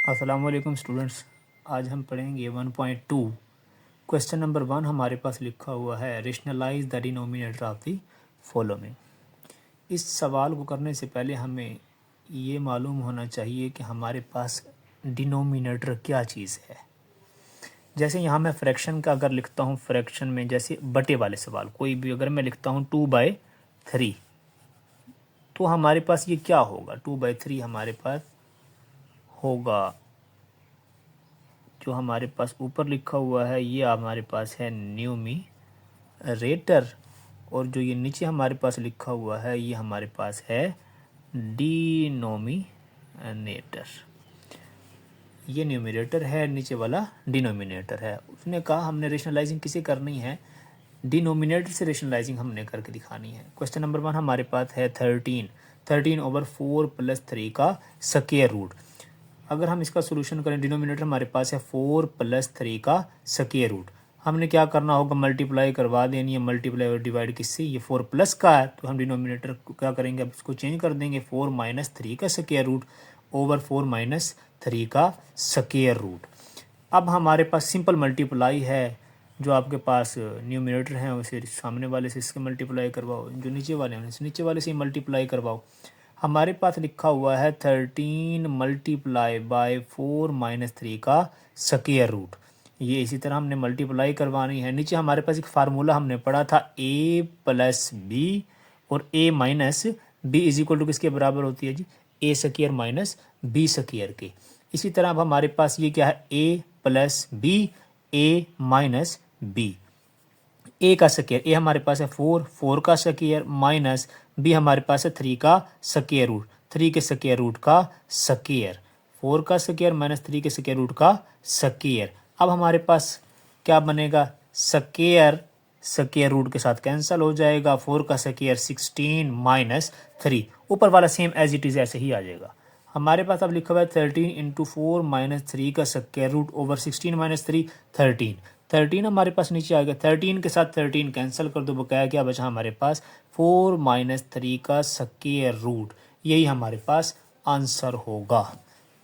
अस्सलामुअलैकुम स्टूडेंट्स। आज हम पढ़ेंगे 1.2। क्वेश्चन नंबर 1 हमारे पास लिखा हुआ है, rationalise the denominator of the following. इस सवाल को करने से पहले हमें ये मालूम होना चाहिए कि हमारे पास डिनोमिनेटर क्या चीज़ है। जैसे यहाँ मैं फ्रैक्शन का अगर लिखता हूँ, फ्रैक्शन में जैसे बटे वाले सवाल कोई भी अगर मैं लिखता हूँ 2/3, तो हमारे पास ये क्या होगा। 2/3 हमारे पास होगा, जो हमारे पास ऊपर लिखा हुआ है ये हमारे पास है न्यूमरेटर, और जो ये नीचे हमारे पास लिखा हुआ है ये हमारे पास है डिनोमिनेटर। ये न्यूमरेटर है, नीचे वाला डिनोमिनेटर है। उसने कहा हमने रेशनलाइजिंग किसे करनी है, डिनोमिनेटर से रेशनलाइजिंग हमने करके दिखानी है। क्वेश्चन नंबर 1 हमारे पास है 13/4 + 3 का स्क्वायर रूट। अगर हम इसका सोल्यूशन करें, डिनोमिनेटर हमारे पास है 4 + 3 का स्क्वायर रूट। हमने क्या करना होगा, मल्टीप्लाई करवा देनी है। मल्टीप्लाई और डिवाइड किससे, ये 4 प्लस का है तो हम डिनोमिनेटर को क्या करेंगे, अब इसको चेंज कर देंगे। 4 - 3 का स्क्वायर रूट ओवर 4 - 3 का स्क्वायर रूट। अब हमारे पास सिंपल मल्टीप्लाई है, जो आपके पास न्यूमिनेटर है उसे सामने वाले से इसके मल्टीप्लाई करवाओ, जो नीचे वाले हैं नीचे वाले से मल्टीप्लाई करवाओ। हमारे पास लिखा हुआ है 13 × 4 - 3 का स्क्वायर रूट। ये इसी तरह हमने मल्टीप्लाई करवानी है। नीचे हमारे पास एक फार्मूला हमने पढ़ा था a + b और a - b = किसके बराबर होती है जी, a² - b² के। इसी तरह अब हमारे पास ये क्या है, a + b a - b। ए का स्क्वायर, ए हमारे पास है 4 का स्क्वायर माइनस बी हमारे पास है 3 का स्क्वायर रूट, 3 के स्क्वायर रूट का स्क्वायर, 4 का स्क्वायर माइनस 3 के स्क्वायर रूट का स्क्वायर। अब हमारे पास क्या बनेगा, स्क्वायर रूट के साथ कैंसिल हो जाएगा। 4 का स्क्वायर 16 माइनस 3, ऊपर वाला सेम एज इट इज़ ऐसे ही आ जाएगा। हमारे पास अब लिखा हुआ है 13 × 4 - 3 का स्क्वायर रूट ओवर 16 - 3 13। 13 हमारे पास नीचे आ गया, 13 के साथ 13 कैंसिल कर दो, बकाया क्या बचा हमारे पास 4 - 3 का स्क्वायर रूट। यही हमारे पास आंसर होगा।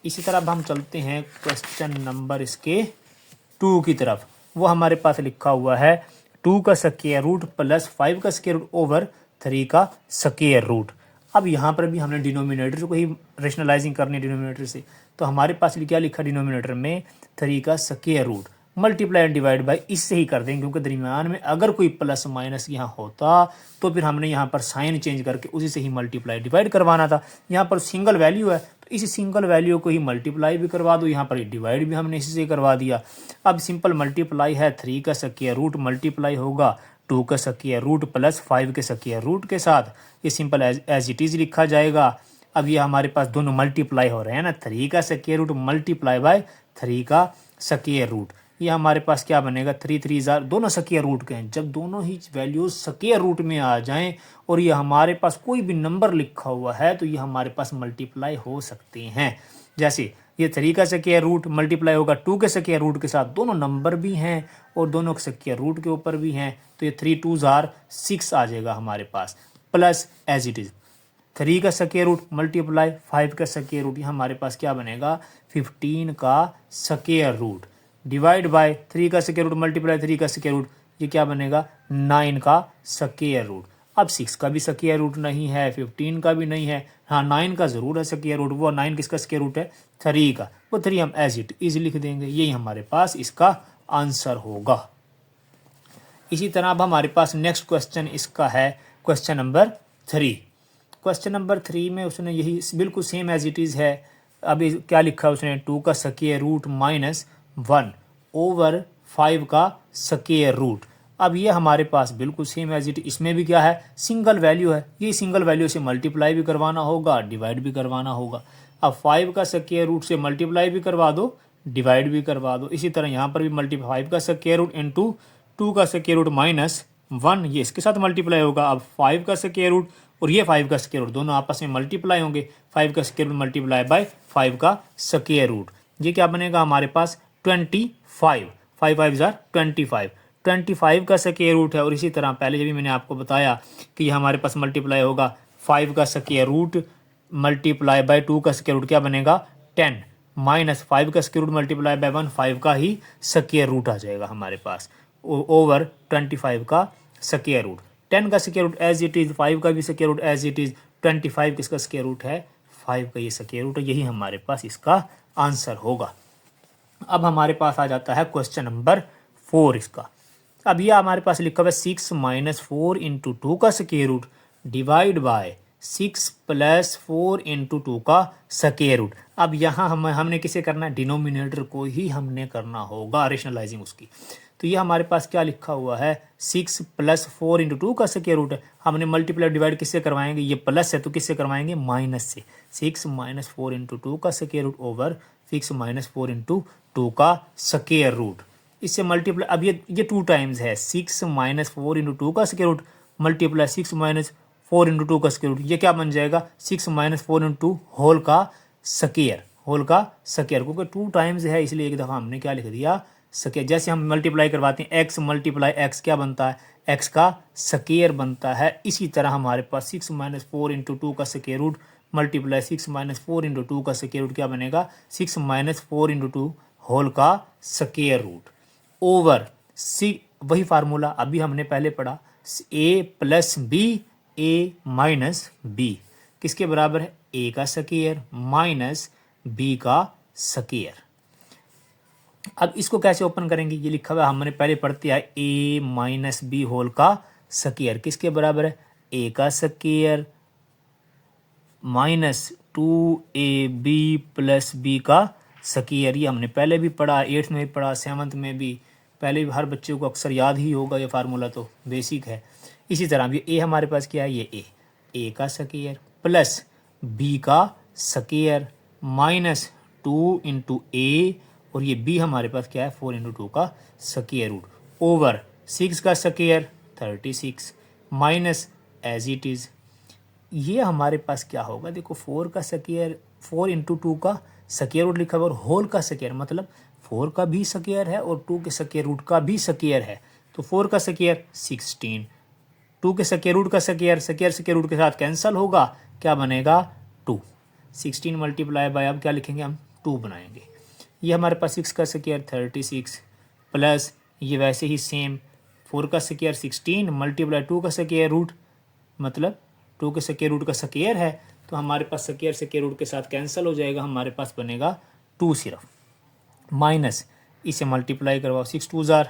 इसी तरह अब हम चलते हैं क्वेश्चन नंबर इसके 2 की तरफ। वो हमारे पास लिखा हुआ है 2 का स्क्वायर रूट + 5 का स्क्वायर रूट ओवर 3 का स्क्वायर रूट। अब यहाँ पर भी हमने डिनोमिनेटर को ही रेशनलाइजिंग करनी है डिनोमिनेटर से, तो हमारे पास क्या लिखा डिनोमिनेटर में 3 का square root multiply and divide by इससे ही कर देंगे, क्योंकि दरमियान में अगर कोई प्लस माइनस यहाँ होता तो फिर हमने यहाँ पर साइन चेंज करके उसी से ही मल्टीप्लाई डिवाइड करवाना था। यहाँ पर सिंगल वैल्यू है तो इसी सिंगल वैल्यू को ही मल्टीप्लाई भी करवा दो, यहाँ पर डिवाइड भी हमने इसी से करवा दिया। अब सिंपल मल्टीप्लाई है, 3 का स्क्वायर रूट मल्टीप्लाई होगा 2 का स्क्वायर रूट + 5 के स्क्वायर रूट के साथ, ये सिंपल एज इट इज़ लिखा जाएगा। अब ये हमारे पास दोनों मल्टीप्लाई हो रहे हैं ना, 3 का स्क्वायर रूट मल्टीप्लाई बाय 3 का स्क्वायर रूट। ये हमारे पास क्या बनेगा, 3 3 जार दोनों स्क्वायर रूट के हैं। जब दोनों ही वैल्यूज स्क्वायर रूट में आ जाएं और ये हमारे पास कोई भी नंबर लिखा हुआ है तो ये हमारे पास मल्टीप्लाई हो सकते हैं। जैसे ये 3 का स्क्वायर रूट मल्टीप्लाई होगा 2 के स्क्वायर रूट के साथ, दोनों नंबर भी हैं और दोनों के स्क्वायर रूट के ऊपर भी हैं, तो ये 3 2 जार 6 आ जाएगा हमारे पास, प्लस एज इट इज़ 3 का स्क्वायर रूट मल्टीप्लाई 5 का स्क्वायर रूट, ये हमारे पास क्या बनेगा 15 का स्क्वायर रूट डिवाइड बाय 3 का स्क्वायर रूट मल्टीप्लाई 3 का स्क्वायर रूट, ये क्या बनेगा 9 का स्क्वायर रूट। अब 6 का भी स्क्वायर रूट नहीं है, 15 का भी नहीं है, हाँ 9 का ज़रूर है स्क्वायर रूट। वो 9 किसका स्क्वायर रूट है, 3 का, वो 3 हम एज इट इज लिख देंगे। यही हमारे पास इसका आंसर होगा। इसी तरह अब हमारे पास नेक्स्ट क्वेश्चन इसका है क्वेश्चन नंबर 3। क्वेश्चन नंबर 3 में उसने यही बिल्कुल सेम एज इट इज़ है। अभी क्या लिखा है उसने, 2 का स्क्वायर रूट -1 ओवर 5 का स्क्वायर रूट। अब ये हमारे पास बिल्कुल सेम एज इट, इसमें भी क्या है सिंगल वैल्यू है, ये सिंगल वैल्यू से मल्टीप्लाई भी करवाना होगा डिवाइड भी करवाना होगा। अब 5 का स्क्वायर रूट से मल्टीप्लाई भी करवा दो डिवाइड भी करवा दो। इसी तरह यहाँ पर भी 5 का स्क्वायर रूट इंटू 2 का स्क्वायर रूट -1, ये इसके साथ मल्टीप्लाई होगा। अब 5 का स्क्वायर रूट और ये 5 का स्क्वायर रूट दोनों आपस में मल्टीप्लाई होंगे, 5 का स्क्वायर रूट मल्टीप्लाई बाय 5 का स्क्वायर रूट, ये क्या बनेगा हमारे पास 25, 5 5 जार 25 का स्क्वायर रूट है। और इसी तरह पहले जब भी मैंने आपको बताया कि ये हमारे पास मल्टीप्लाई होगा 5 का स्क्वायर रूट मल्टीप्लाई बाय 2 का स्क्वायर रूट, क्या बनेगा 10, माइनस 5 का स्क्वायर रूट मल्टीप्लाई बाय 1, 5 का ही स्क्वायर रूट आ जाएगा हमारे पास, ओवर 25 का स्क्वायर रूट। 10 का square root as it is, 5 का भी square root as it is, 25 किसका स्क्वायर रूट है, 5 का ये स्क्वायर रूट है। यही हमारे पास इसका आंसर होगा। अब हमारे पास आ जाता है क्वेश्चन नंबर 4 इसका। अब यह हमारे पास लिखा हुआ है 6 - 4 × 2 का स्क्वायर रूट डिवाइड बाय 6 + 4 × 2 का स्क्वायर रूट। अब यहाँ हमने किसे करना है, डिनोमिनेटर को ही हमने करना होगा रेशनलाइजिंग उसकी। तो ये हमारे पास क्या लिखा हुआ है, 6 + 4 × 2 का स्क्वायर रूट है। हमने मल्टीप्लाई डिवाइड किससे करवाएंगे, ये प्लस है तो किससे करवाएंगे, माइनस से। 6 - 4 × 2 का स्क्वायर रूट ओवर 6 - 4 × 2 का स्क्वायर रूट। इससे मल्टीप्लाई, अब ये 2 टाइम्स है, 6 - 4 × 2 का स्क्वायर रूट मल्टीप्लाई 6 - 4 × 2 का स्क्वायर रूट। ये क्या बन जाएगा, 6 - 4 × 2 होल का स्क्वायर, होल का स्क्वायर, क्योंकि 2 टाइम्स है इसलिए एक दफ़ा हमने क्या लिख दिया, स्क्वायर। जैसे हम मल्टीप्लाई करवाते हैं, x × x क्या बनता है, x का स्क्वायर बनता है। इसी तरह हमारे पास 6 - 4 × 2 का स्क्वायर रूट मल्टीप्लाई 6 - 4 × 2 का स्क्वायर रूट क्या बनेगा, 6 - 4 × 2 होल का स्क्वायर रूट ओवर वही फार्मूला अभी हमने पहले पढ़ा, a + b a - b किसके बराबर है, a का स्क्वायर माइनस b का स्क्वायर। अब इसको कैसे ओपन करेंगे, ये लिखा हुआ हमने पहले पढ़ते आए, a - b होल का स्क्वायर किसके बराबर है, a का स्क्वायर माइनस 2ab + b का स्क्वायर। ये हमने पहले भी पढ़ा, 8th में भी पढ़ा, 7th में भी, पहले भी हर बच्चे को अक्सर याद ही होगा, ये फार्मूला तो बेसिक है। इसी तरह ये a हमारे पास क्या है, ये a का स्क्वायर प्लस b का स्क्वायर माइनस 2 × a, और ये b हमारे पास क्या है, 4 × 2 का स्क्वायर रूट ओवर 6 का square 36 minus as it is. ये हमारे पास क्या होगा, देखो 4 का स्क्वायर, 4 × 2 का स्क्वायर रूट लिखा हुआ और होल का स्क्वायर, मतलब 4 का भी स्क्वायर है और 2 के स्क्वायर रूट का भी स्क्वायर है। तो 4 का स्क्वायर 16, 2 के स्क्वायर रूट का स्क्वायर, स्क्वायर रूट के साथ कैंसिल होगा, क्या बनेगा 2। 16 मल्टीप्लाई बाय, अब क्या लिखेंगे हम, 2 बनाएंगे। ये हमारे पास 6 का स्क्वायर 36 प्लस ये वैसे ही सेम 4 का स्क्वायर 16 मल्टीप्लाई 2 का स्क्वायर रूट, मतलब 2 के स्क्वायर रूट का स्क्वायर है, तो हमारे पास स्क्वायर रूट के साथ कैंसिल हो जाएगा, हमारे पास बनेगा 2 सिर्फ, माइनस इसे मल्टीप्लाई करवाओ, 6 × 2 =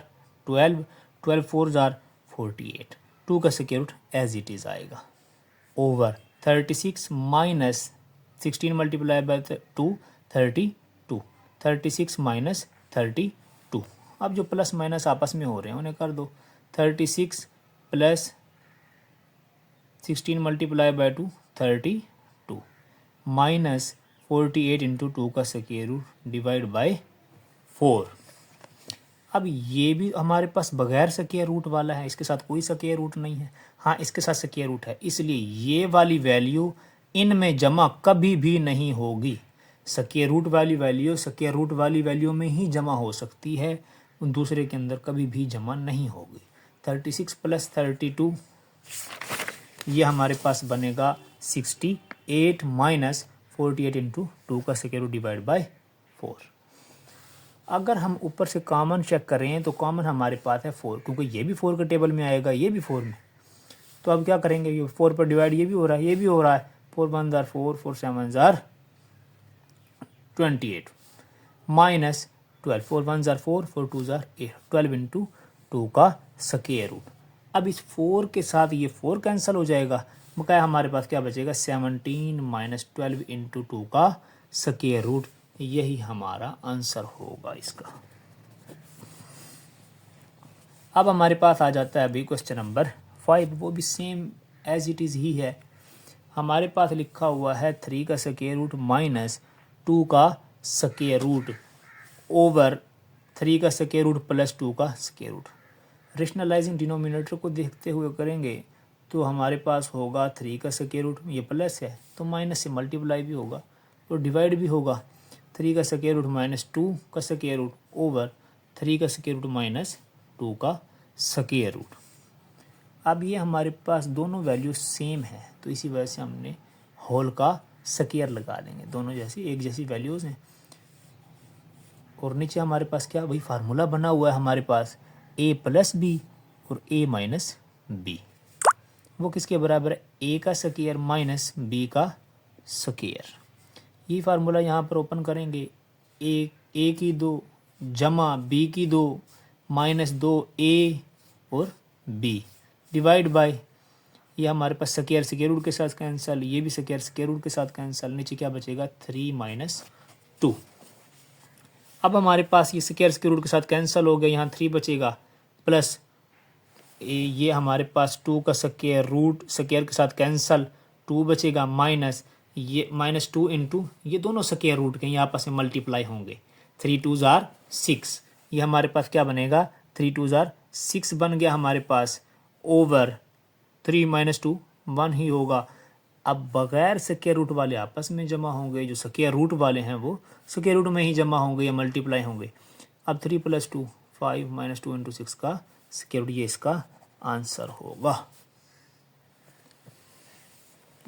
12, 12 × 4 = 48, 2 का square root as it is आएगा over 36 minus 16 multiply by 2 32, 36 minus 32। अब जो प्लस माइनस आपस में हो रहे हैं उन्हें कर दो, 36 प्लस 16 मल्टीप्लाई बाय 2 32 माइनस 48 × 2 का स्क्वायर रूट डिवाइड बाय 4। अब ये भी हमारे पास बगैर स्क्वायर रूट वाला है, इसके साथ कोई स्क्वायर रूट नहीं है, हाँ इसके साथ स्क्वायर रूट है, इसलिए ये वाली वैल्यू इनमें जमा कभी भी नहीं होगी। स्क्वायर रूट वाली वैल्यू स्क्वायर रूट वाली वैल्यू में ही जमा हो सकती है, दूसरे के अंदर कभी भी जमा नहीं होगी। 36 + 32 ये हमारे पास बनेगा 68 माइनस 48 × 2 का स्क्वायर रूट डिवाइड बाय 4। अगर हम ऊपर से कॉमन चेक करें तो कॉमन हमारे पास है 4, क्योंकि ये भी 4 के टेबल में आएगा, ये भी 4 में। तो अब क्या करेंगे, ये 4 पर डिवाइड ये भी हो रहा है, ये भी हो रहा है, 4 × 1 = 4, 4 × 7 = 28 माइनस 12, 4 × 1 = 4, 4 × 2 = 8, 12 × 2 का स्क्वायर रूट। अब इस 4 के साथ ये 4 कैंसिल हो जाएगा, बकाया हमारे पास क्या बचेगा, 17 माइनस 12 × 2 का स्क्वायर रूट। यही हमारा आंसर होगा इसका। अब हमारे पास आ जाता है अभी क्वेश्चन नंबर 5, वो भी सेम एज इट इज़ ही है। हमारे पास लिखा हुआ है 3 का स्क्वायर रूट माइनस 2 का स्क्वायर रूट ओवर 3 का स्क्वायर रूट प्लस 2 का स्क्वायर रूट। रेशनलाइजिंग डिनोमिनेटर को देखते हुए करेंगे तो हमारे पास होगा 3 का स्क्वायर रूट, ये प्लस है तो माइनस से मल्टीप्लाई भी होगा और डिवाइड भी होगा। 3 का स्क्वायर रूट माइनस 2 का स्क्वायर रूट ओवर 3 का स्क्वायर रूट माइनस 2 का स्क्वायर रूट। अब ये हमारे पास दोनों वैल्यू सेम है, तो इसी वजह से हमने होल का स्क्वायर लगा देंगे, दोनों जैसी एक जैसी वैल्यूज़ हैं। और नीचे हमारे पास क्या, वही फार्मूला बना हुआ है हमारे पास, a प्लस बी और a माइनस बी। वो किसके बराबर है, a का स्क्वायर माइनस b का स्क्वायर। ये फार्मूला यहाँ पर ओपन करेंगे, a की 2 जमा b की 2 माइनस 2a और b डिवाइड बाय, ये हमारे पास स्क्वायर स्क्वायर रूट के साथ कैंसिल, ये भी स्क्वायर स्क्वायर रूट के साथ कैंसिल, नीचे क्या बचेगा 3 माइनस 2। अब हमारे पास ये स्क्वायर स्क्वायर रूट के साथ कैंसिल हो गया, यहाँ 3 बचेगा प्लस ये हमारे पास 2 का स्क्वायर रूट स्क्वायर के साथ कैंसिल 2 बचेगा माइनस ये माइनस 2 इंटू ये दोनों स्क्वायर रूट के ये आपस में मल्टीप्लाई होंगे, 3 2 जार 6, ये हमारे पास क्या बनेगा 3 2 जार 6 बन गया हमारे पास, ओवर 3 माइनस 2 1 ही होगा। अब बगैर स्क्वायर रूट वाले आपस में जमा होंगे, जो स्क्वायर रूट वाले हैं वो स्क्वायर रूट में ही जमा होंगे या मल्टीप्लाई होंगे। अब 3 प्लस 2 5 माइनस 2 इंटू 6 का स्क्वायर रूट, ये इसका आंसर होगा।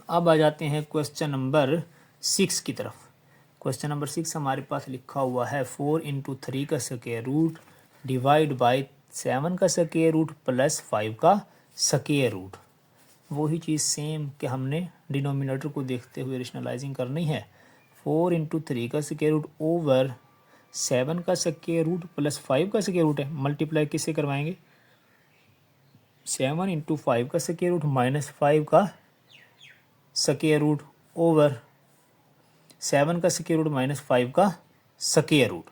अब आ जाते हैं क्वेश्चन नंबर 6 की तरफ। क्वेश्चन नंबर 6 हमारे पास लिखा हुआ है 4 इंटू 3 का स्क्वायर रूट डिवाइड बाई 7 का स्क्वायर रूट प्लस 5 का स्क्वायर रूट। वही चीज़ सेम कि हमने डिनोमिनेटर को देखते हुए रेशनलाइजिंग करनी है। 4 इंटू 3 का स्क्वायर रूट ओवर 7 का स्क्वायर रूट प्लस 5 का स्क्वायर रूट है, मल्टीप्लाई किससे करवाएंगे 7 इंटू 5 का स्क्वायर रूट माइनस 5 का स्क्वायर रूट ओवर 7 का स्क्वायर रूट माइनस 5 का स्क्वायर रूट,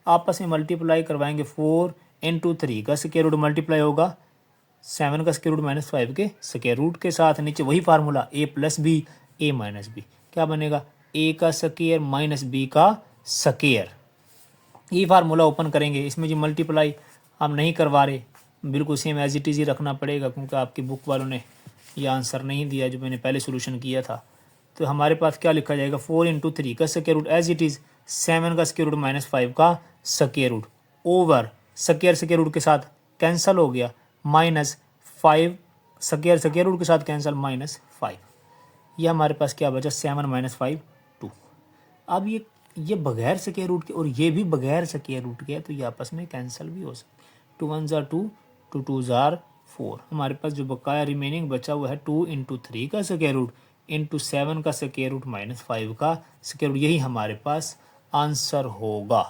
आपस में मल्टीप्लाई करवाएंगे। 4 इंटू 3 का स्क्वायर रूट मल्टीप्लाई होगा 7 का स्क्वायर रूट माइनस 5 के स्क्वायर रूट के साथ, नीचे वही formula a plus b a minus b, क्या बनेगा a का स्क्वायर माइनस b का स्क्वायर। ये फार्मूला ओपन करेंगे, इसमें जो मल्टीप्लाई हम नहीं करवा रहे, बिल्कुल सेम एज इट इज़ ही रखना पड़ेगा, क्योंकि आपकी बुक वालों ने ये आंसर नहीं दिया जो मैंने पहले सोल्यूशन किया था। तो हमारे पास क्या लिखा जाएगा 4 इंटू 3 का square root as it is 7 का स्क्वायर रूट माइनस 5 का square root over square square root के साथ कैंसिल हो गया माइनस 5 स्क्वायर स्क्वायर रूट के साथ कैंसिल माइनस 5, ये हमारे पास क्या बचा 7 माइनस 5 2। अब ये बगैर स्क्वायर रूट के और ये भी बगैर स्क्वायर रूट के है, तो ये आपस में कैंसिल भी हो सकते। 2 1 जार 2 2 2 जार 4, हमारे पास जो बकाया रिमेनिंग बचा हुआ है 2 इंटू 3 का स्क्वायर रूट इंटू 7 का स्क्वायर रूट माइनस 5 का स्क्वायर रूट, यही हमारे पास आंसर होगा।